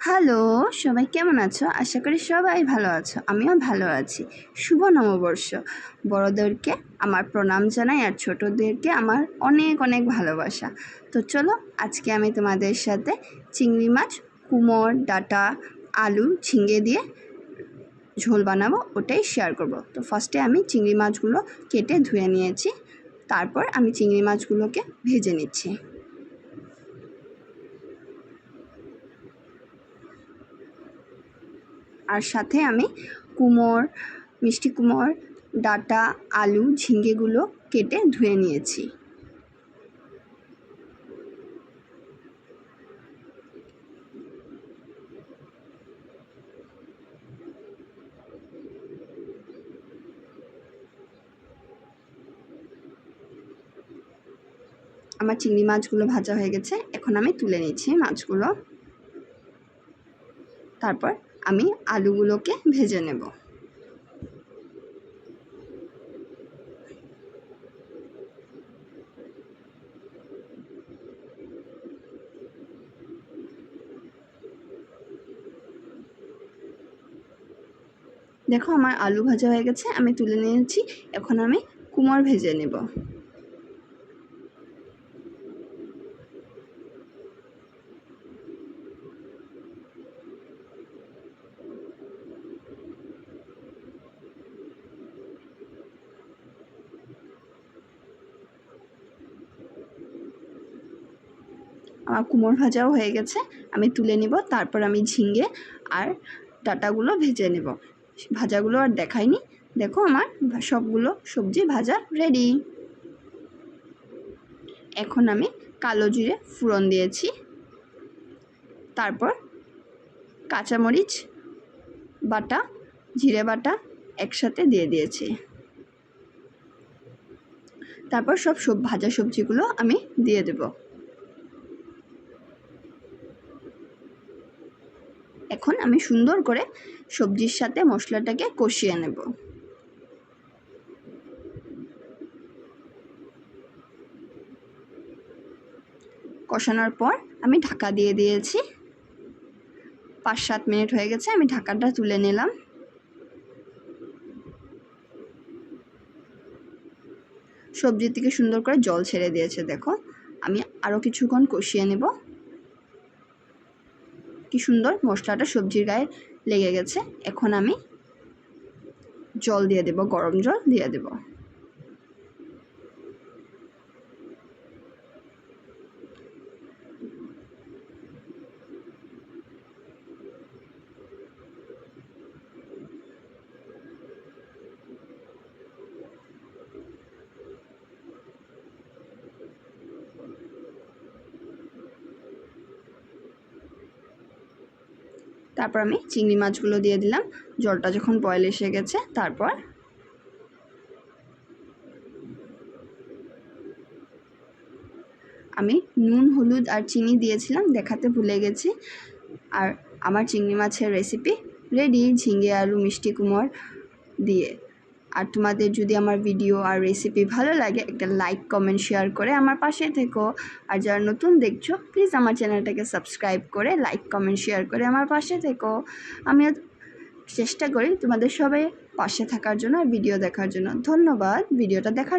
Hello, সবাই কেমন আছো? আশা করি সবাই ভালো আছো। আমিও ভালো আছি। শুভ নববর্ষ। বড়দেরকে আমার প্রণাম জানাই আর ছোটদেরকে আমার অনেক অনেক ভালোবাসা। তো চলো আজকে আমি তোমাদের সাথে চিংড়ি মাছ, কুমড়, ডাঁটা, আলু, ঝিঙে দিয়ে ঝোল বানাবো, ওটাই শেয়ার করব। তো ফার্স্টে আমি চিংড়ি মাছগুলো কেটে ধুয়ে নিয়েছি। তারপর আমি চিংড়ি মাছগুলোকে ভেজে নিচ্ছি। আর সাথে আমি কুমড়, মিষ্টি কুমড়, ডাঁটা, আলু, ঝিঙেগুলো কেটে ধুয়ে নিয়েছি। আমার চিংড়ি মাছগুলো ভাজা হয়ে গেছে, এখন আমি তুলে নিচ্ছি মাছগুলো। তারপর আমি আলুগুলোকে ভেজে নেব। দেখো আমার আলু ভাজা হয়ে গেছে, আমি তুলে নিয়েছি। এখন আমি কুমড় ভেজে নেব। আমার কুমড় ভাজাও হয়ে গেছে, আমি তুলে নিব। তারপর আমি ঝিঙে আর ডাঁটাগুলো ভেজে নেব। ভাজাগুলো আর দেখাইনি। দেখো আমার সবগুলো সবজি ভাজা রেডি। এখন আমি কালো জিরে ফোড়ন দিয়েছি। তারপর কাঁচামরিচ বাটা, জিরে বাটা একসাথে দিয়ে দিয়েছি। তারপর সব ভাজা সবজিগুলো আমি দিয়ে দেব। এখন আমি সুন্দর করে সবজির সাথে মশলাটাকে কষিয়ে নেব। কষানোর পর আমি ঢাকা দিয়ে দিয়েছি। 5-7 মিনিট হয়ে গেছে, আমি ঢাকাটা তুলে নিলাম। সবজি থেকে সুন্দর করে জল ছেড়ে দিয়েছে। দেখো আমি আরও কিছুক্ষণ কষিয়ে নেব। কি সুন্দর মশলাটা সবজির গায়ে লেগে গেছে। এখন আমি জল দিয়ে দেব, গরম জল দিয়ে দেব। তারপর আমি চিংড়ি মাছগুলো দিয়ে দিলাম। জলটা যখন বয়েল এসে গেছে, তারপর আমি নুন, হলুদ আর চিনি দিয়েছিলাম, দেখাতে ভুলে গেছি। আর আমার চিংড়ি মাছের রেসিপি রেডি, ঝিঙে, আলু, মিষ্টি কুমড় দিয়ে। আর তোমাদের যদি আমার ভিডিও আর রেসিপি ভালো লাগে, একটা লাইক, কমেন্ট, শেয়ার করে আমার পাশে থেকো। আর যারা নতুন দেখছো, প্লিজ আমার চ্যানেলটাকে সাবস্ক্রাইব করে লাইক, কমেন্ট, শেয়ার করে আমার পাশে থেকো। আমিও চেষ্টা করি তোমাদের সবাই পাশে থাকার জন্য আর ভিডিও দেখার জন্য। ধন্যবাদ ভিডিওটা দেখার